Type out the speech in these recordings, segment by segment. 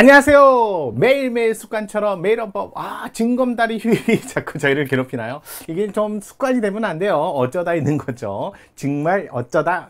안녕하세요. 매일매일 습관처럼 매일 헌법 징검다리 휴일이 자꾸 저희를 괴롭히나요? 이게 좀 습관이 되면 안 돼요. 어쩌다 있는 거죠. 정말 어쩌다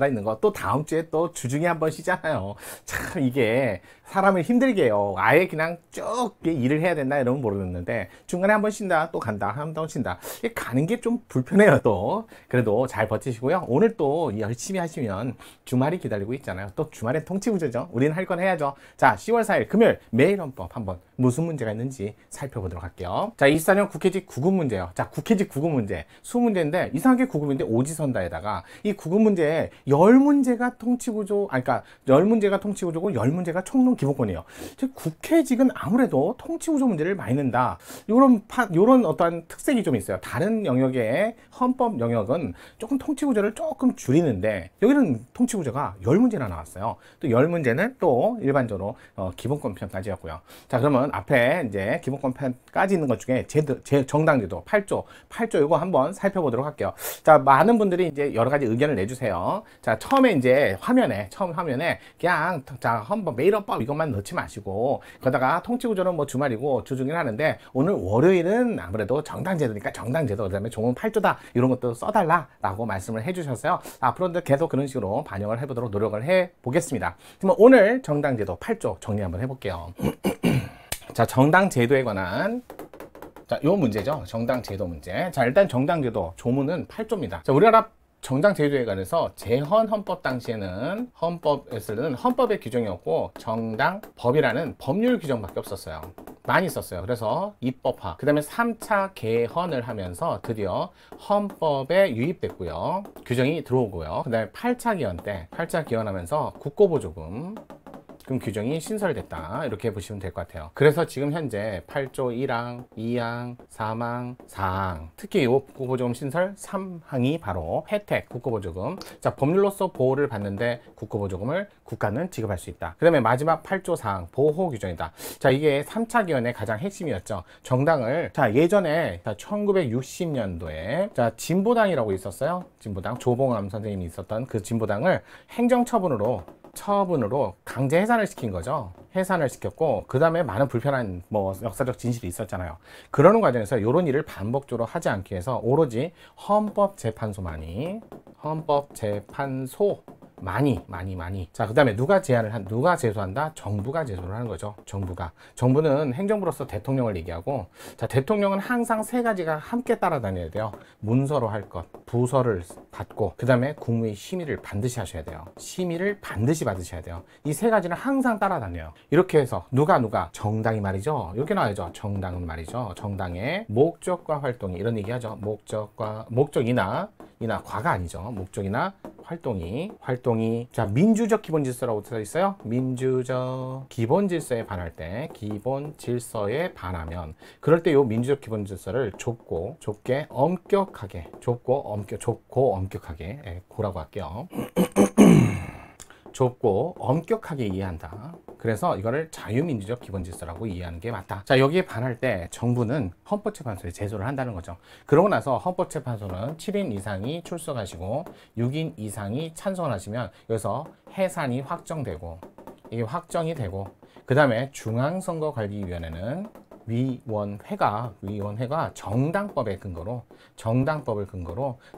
있는 거. 또 다음 주에 또 주중에 한 번 쉬잖아요. 참 이게 사람을 힘들게 해요. 아예 그냥 쭉 일을 해야 된다 이러면 모르겠는데 중간에 한 번 쉰다 또 간다 한 번 쉰다 이게 가는 게 좀 불편해요. 또 그래도 잘 버티시고요. 오늘 또 열심히 하시면 주말이 기다리고 있잖아요. 또 주말에 통치구조죠. 우리는 할 건 해야죠. 자, 10월 4일 금요일 매일 헌법 한번 무슨 문제가 있는지 살펴보도록 할게요. 자, 24년 국회직 구급 문제요. 자, 국회직 구급 문제 20문제인데 이상하게 구급인데 오지선다에다가 이 구급 문제에 10문제가 통치구조 그러니까 10문제가 통치구조고 10문제가 총론 기본권이에요. 즉 국회직은 아무래도 통치구조 문제를 많이 낸다. 요런 어떤 특색이 좀 있어요. 다른 영역의 헌법 영역은 조금 통치구조를 조금 줄이는데 여기는 통치구조가 10문제나 나왔어요. 또 10문제는 또 일반적으로 기본권 편까지였고요. 자, 그러면 앞에 이제 기본권 편까지 있는 것 중에 정당제도 8조 이거 한번 살펴보도록 할게요. 자, 많은 분들이 이제 여러 가지 의견을 내주세요. 자, 처음에 이제 처음 화면에 그냥 자, 헌법 매일 헌법 이것만 넣지 마시고 거다가 통치구조는 뭐 주말이고 주중일 하는데 오늘 월요일은 아무래도 정당제도니까 정당제도 그다음에 종은 8조다 이런 것도 써달라라고 말씀을 해주셨어요. 앞으로도 계속 그런 식으로 반영을 해보도록 노력을 해보겠습니다. 그러면 오늘 정당제도 8조 정리 한번 해볼게요. 자, 정당제도에 관한 자, 요 문제죠. 정당제도 문제. 자, 일단 정당제도 조문은 8조입니다. 자, 우리나라 정당제도에 관해서 제헌헌법 당시에는 헌법에서는 헌법의 규정이었고 정당법이라는 법률 규정밖에 없었어요. 많이 썼어요. 그래서 입법화 그 다음에 3차 개헌을 하면서 드디어 헌법에 유입됐고요. 규정이 들어오고요. 그 다음에 8차 개헌 때 8차 개헌하면서 국고보조금 규정이 신설됐다 이렇게 보시면 될 것 같아요. 그래서 지금 현재 8조 1항, 2항, 3항, 4항 특히 이 국고보조금 신설 3항이 바로 혜택 국고보조금. 자, 법률로서 보호를 받는데 국고보조금을 국가는 지급할 수 있다. 그 다음에 마지막 8조 4항 보호 규정이다. 자, 이게 3차 개헌의 가장 핵심이었죠. 정당을 자, 예전에 1960년도에 자, 진보당이라고 있었어요. 진보당 조봉암 선생님이 있었던 그 진보당을 행정처분으로 강제 해산을 시킨 거죠. 해산을 시켰고 그 다음에 많은 불편한 역사적 진실이 있었잖아요. 그러는 과정에서 이런 일을 반복적으로 하지 않기 위해서 오로지 헌법재판소만이 자, 그 다음에 누가 제소한다? 정부가 제소를 하는 거죠. 정부는 행정부로서 대통령을 얘기하고 자, 대통령은 항상 세 가지가 함께 따라다녀야 돼요. 문서로 할 것, 부서를 받고 그 다음에 국무의 심의를 반드시 하셔야 돼요. 심의를 반드시 받으셔야 돼요. 이 세 가지는 항상 따라다녀요. 이렇게 해서 누가 정당이 말이죠. 이렇게 나와야죠. 정당은 말이죠. 정당의 목적과 활동이 이런 얘기하죠. 목적이나 과가 아니죠. 목적이나 활동이 자, 민주적 기본 질서라고 써 있어요. 민주적 기본 질서에 반할 때 기본 질서에 반하면 그럴 때 요 민주적 기본 질서를 좁고 엄격하게 고라고 할게요. 좁고 엄격하게 이해한다. 그래서 이거를 자유민주적 기본질서라고 이해하는 게 맞다. 자, 여기에 반할 때 정부는 헌법재판소에 제소를 한다는 거죠. 그러고 나서 헌법재판소는 7인 이상이 출석하시고 6인 이상이 찬성을 하시면 여기서 해산이 확정되고 이게 확정이 되고 그 다음에 중앙선거관리위원회는 위원회가 정당법을 근거로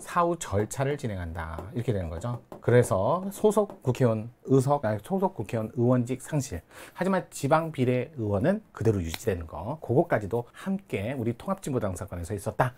사후 절차를 진행한다. 이렇게 되는 거죠. 그래서 소속 국회의원 의원직 상실. 하지만 지방 비례의원은 그대로 유지되는 거. 그거까지도 함께 우리 통합진보당 사건에서 있었다.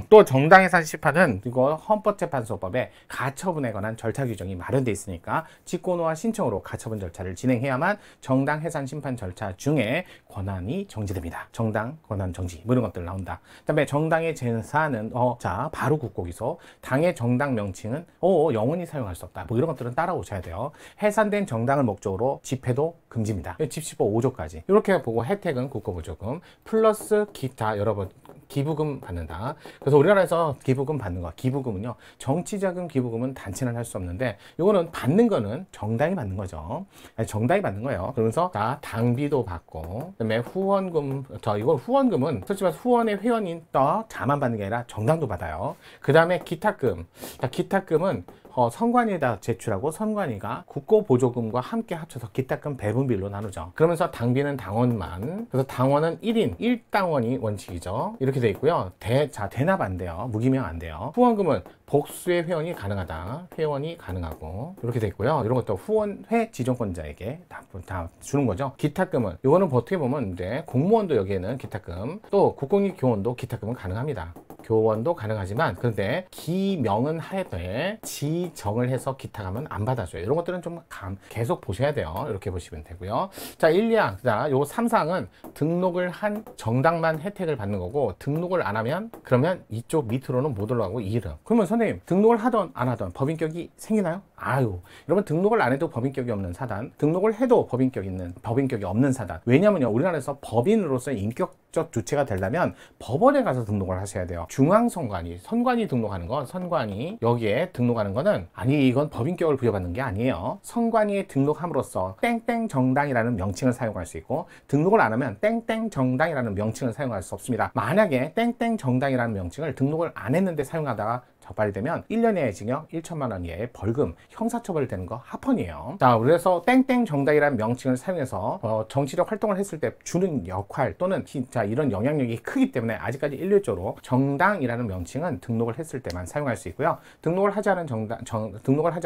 또 정당해산 심판은 이거 헌법재판소법에 가처분에 관한 절차 규정이 마련되어 있으니까 직권호와 신청으로 가처분 절차를 진행해야만 정당해산 심판 절차 중에 권한이 정지됩니다. 정당 권한 정지 이런 것들 나온다. 그다음에 정당의 재산은 자, 바로 국고기소. 당의 정당 명칭은 영원히 사용할 수 없다. 이런 것들은 따라오셔야 돼요. 해산된 정당을 목적으로 집회도 금지입니다. 집시법 5조까지 이렇게 보고 혜택은 국고보조금 플러스 기타 여러분 기부금 받는다. 그래서 우리나라에서 기부금 받는 거, 기부금은요, 정치자금 기부금은 단체는 할 수 없는데, 요거는 받는 거는 정당이 받는 거죠. 정당이 받는 거예요. 그러면서 다 당비도 받고, 그다음에 후원금, 이건 후원금은 솔직히 말해서 후원의 회원인 자만 받는 게 아니라 정당도 받아요. 그 다음에 기타금. 자, 기타금은 선관위에다 제출하고 선관위가 국고보조금과 함께 합쳐서 기타금 배분비로 나누죠. 그러면서 당비는 당원만, 그래서 당원은 1인 1당원이 원칙이죠. 이렇게 돼 있고요. 대납 안 돼요. 무기명 안 돼요. 후원금은 복수의 회원이 가능하다. 회원이 가능하고 이렇게 돼 있고요. 이런 것도 후원회 지정권자에게 다 주는 거죠. 기타금은 이거는 어떻게 보면 이제 공무원도 여기에는 기타금, 또 국공립 교원도 기타금은 가능합니다. 교원도 가능하지만 그런데 기명은 하되 지정을 해서 기타금은 안 받아줘요. 이런 것들은 좀 계속 보셔야 돼요. 이렇게 보시면 되고요. 자, 1, 2항. 자, 요 3사항은 등록을 한 정당만 혜택을 받는 거고, 등록을 안 하면 그러면 이쪽 밑으로는 못 올라가고 이 이름. 그러면 선생님 등록을 하던 안 하던 법인격이 생기나요? 아유, 여러분 등록을 안 해도 법인격이 없는 사단, 등록을 해도 법인격이 없는 사단. 왜냐면요, 우리나라에서 법인으로서의 인격적 주체가 되려면 법원에 가서 등록을 하셔야 돼요. 중앙선관위, 선관위 등록하는 건, 선관위 여기에 등록하는 거는, 아니 이건 법인격을 부여받는 게 아니에요. 선관위에 등록함으로써 땡땡 정당이라는 명칭을 사용할 수 있고, 등록을 안 하면 땡땡 정당이라는 명칭을 사용할 수 없습니다. 만약에 땡땡 정당이라는 명칭을 등록을 안 했는데 사용하다가 적발이 되면 1년 이하의 징역, 1천만 원 이하의 벌금, 형사처벌 되는 거 합헌이에요. 자, 그래서 땡땡 정당이라는 명칭을 사용해서 정치적 활동을 했을 때 주는 역할 또는 이런 영향력이 크기 때문에 아직까지 일률적으로 정당이라는 명칭은 등록을 했을 때만 사용할 수 있고요. 등록을 하지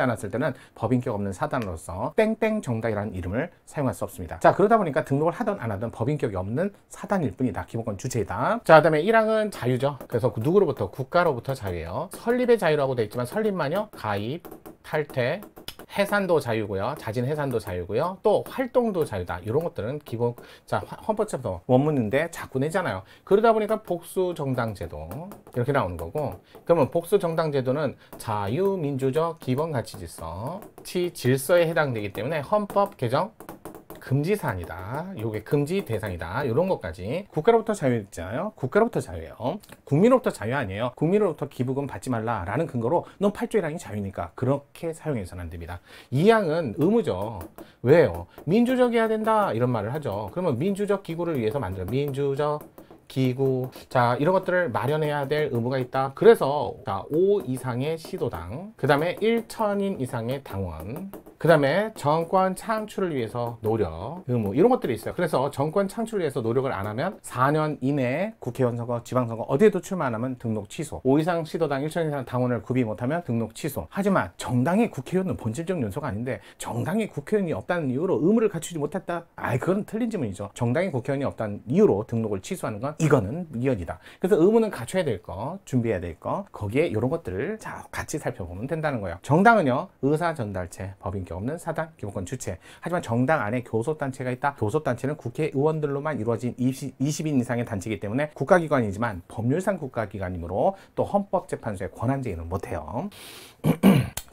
않았을 때는 법인격 없는 사단으로서 땡땡 정당이라는 이름을 사용할 수 없습니다. 자, 그러다 보니까 등록을 하든 안 하든 법인격이 없는 사단일 뿐이다. 기본권 주체이다. 자, 그다음에 1항은 자유죠. 그래서 누구로부터? 국가로부터 자유예요. 설립의 자유라고 되어 있지만 설립만요, 가입, 탈퇴, 해산도 자유고요. 자진 해산도 자유고요. 또 활동도 자유다. 이런 것들은 기본, 자, 헌법재판소 원문인데 자꾸 내잖아요. 그러다 보니까 복수정당제도 이렇게 나오는 거고, 그러면 복수정당제도는 자유민주적 기본가치질서, 질서에 해당되기 때문에 헌법 개정 금지 사안이다. 요게 금지 대상이다. 이런 것까지. 국가로부터 자유 있잖아요. 국가로부터 자유예요. 국민으로부터 자유 아니에요. 국민으로부터 기부금 받지 말라라는 근거로 넌 8조 1항이 자유니까 그렇게 사용해서는 안 됩니다. 2항은 의무죠. 왜요? 민주적이어야 된다 이런 말을 하죠. 그러면 민주적 기구를 위해서 만들어 민주적 기구, 자, 이런 것들을 마련해야 될 의무가 있다. 그래서 5 이상의 시도당, 그 다음에 1,000인 이상의 당원, 그 다음에 정권 창출을 위해서 노력, 의무, 이런 것들이 있어요. 그래서 정권 창출을 위해서 노력을 안 하면 4년 이내에 국회의원 선거, 지방선거 어디에도 출마 안 하면 등록 취소, 5 이상 시도당, 1,000인 이상 당원을 구비 못하면 등록 취소. 하지만 정당의 국회의원은 본질적 요소가 아닌데 정당의 국회의원이 없다는 이유로 의무를 갖추지 못했다? 그건 틀린 질문이죠. 정당의 국회의원이 없다는 이유로 등록을 취소하는 건 이거는 위헌이다. 그래서 의무는 갖춰야 될 거, 준비해야 될 거, 거기에 이런 것들을 같이 살펴보면 된다는 거예요. 정당은요, 의사전달체, 법인격 없는 사단, 기본권 주체. 하지만 정당 안에 교섭단체가 있다. 교섭단체는 국회의원들로만 이루어진 20인 이상의 단체이기 때문에 국가기관이지만 법률상 국가기관이므로 또 헌법재판소의 권한제의는 못해요.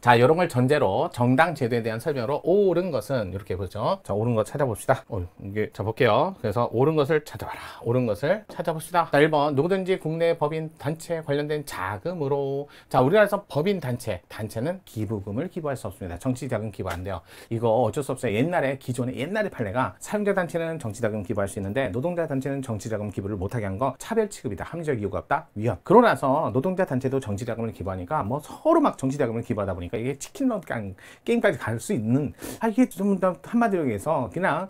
자, 이런 걸 전제로 정당 제도에 대한 설명으로 옳은 것은 이렇게 보죠. 자, 옳은 것 찾아봅시다. 이게 자 볼게요. 그래서 옳은 것을 찾아봐라. 옳은 것을 찾아봅시다. 자, 1번 누구든지 국내 법인 단체 관련된 자금으로, 자, 우리나라에서 법인 단체는 기부금을 기부할 수 없습니다. 정치자금 기부 안 돼요. 이거 어쩔 수 없어요. 기존의 옛날의 판례가 사용자 단체는 정치자금 기부할 수 있는데 노동자 단체는 정치자금 기부를 못하게 한 거 차별 취급이다. 합리적 이유가 없다. 위헌. 그러고 나서 노동자 단체도 정치자금을 기부하니까 뭐 서로 막 정치자금을 기부하다 보니까 이게 치킨런 게임까지 갈 수 있는, 이게 좀 한마디로 얘기해서 그냥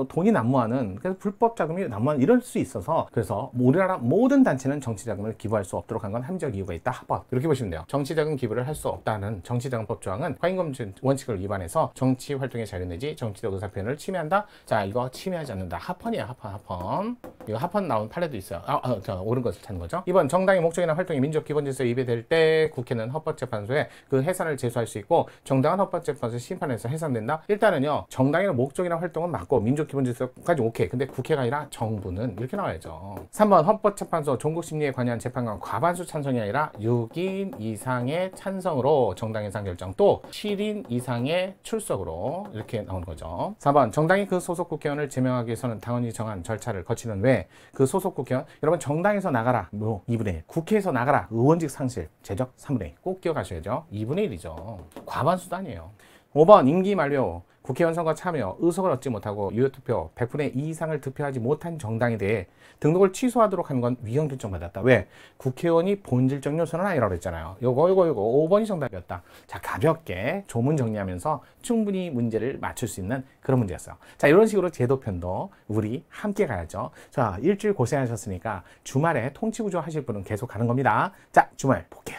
돈이 난무하는, 그래서 불법 자금이 난무하는 이럴 수 있어서, 그래서 우리나라 모든 단체는 정치자금을 기부할 수 없도록 한 건 합리적 이유가 있다. 합법. 이렇게 보시면 돼요. 정치자금 기부를 할 수 없다는 정치자금법 조항은 과잉금 원칙을 위반해서 정치 활동의 자유 내지 정치적 의사표현을 침해한다. 자, 이거 침해하지 않는다. 합헌이야. 합헌. 이거 합헌 나온 판례도 있어요. 자, 옳은 것을 찾는 거죠. 2번 정당의 목적이나 활동이 민족 기본 질서에 위배될 때 국회는 헌법재판소에 그 해산을 제소할 수 있고, 정당한 헌법재판소 심판에서 해산된다. 일단은요, 정당의 목적이나 활동은 맞고 민족 기본 질서까지 오케이. 근데 국회가 아니라 정부는 이렇게 나와야죠. 3번 헌법재판소 종국심리에 관여한 재판관 과반수 찬성이 아니라 6인 이상의 찬성으로 정당 해산 결정, 또 7인 이상의 출석으로 이렇게 나오는 거죠. 4번 정당이 그 소속 국회의원을 제명하기 위해서는 당원이 정한 절차를 거치는 외 그 소속 국회의원, 여러분 정당에서 나가라 2분의 1, 국회에서 나가라 의원직 상실, 제적 3분의 1, 꼭 기억하셔야죠. 2분의 1이죠. 과반수도 아니에요. 5번 임기 만료, 국회의원 선거 참여, 의석을 얻지 못하고 유효투표 100분의 2 이상을 득표하지 못한 정당에 대해 등록을 취소하도록 하는 건 위헌 결정 받았다. 왜? 국회의원이 본질적 요소는 아니라고 했잖아요. 요거 5번이 정답이었다. 자, 가볍게 조문 정리하면서 충분히 문제를 맞출 수 있는 그런 문제였어요. 자, 이런 식으로 제도편도 우리 함께 가야죠. 자, 일주일 고생하셨으니까 주말에 통치구조 하실 분은 계속 가는 겁니다. 자, 주말 볼게요.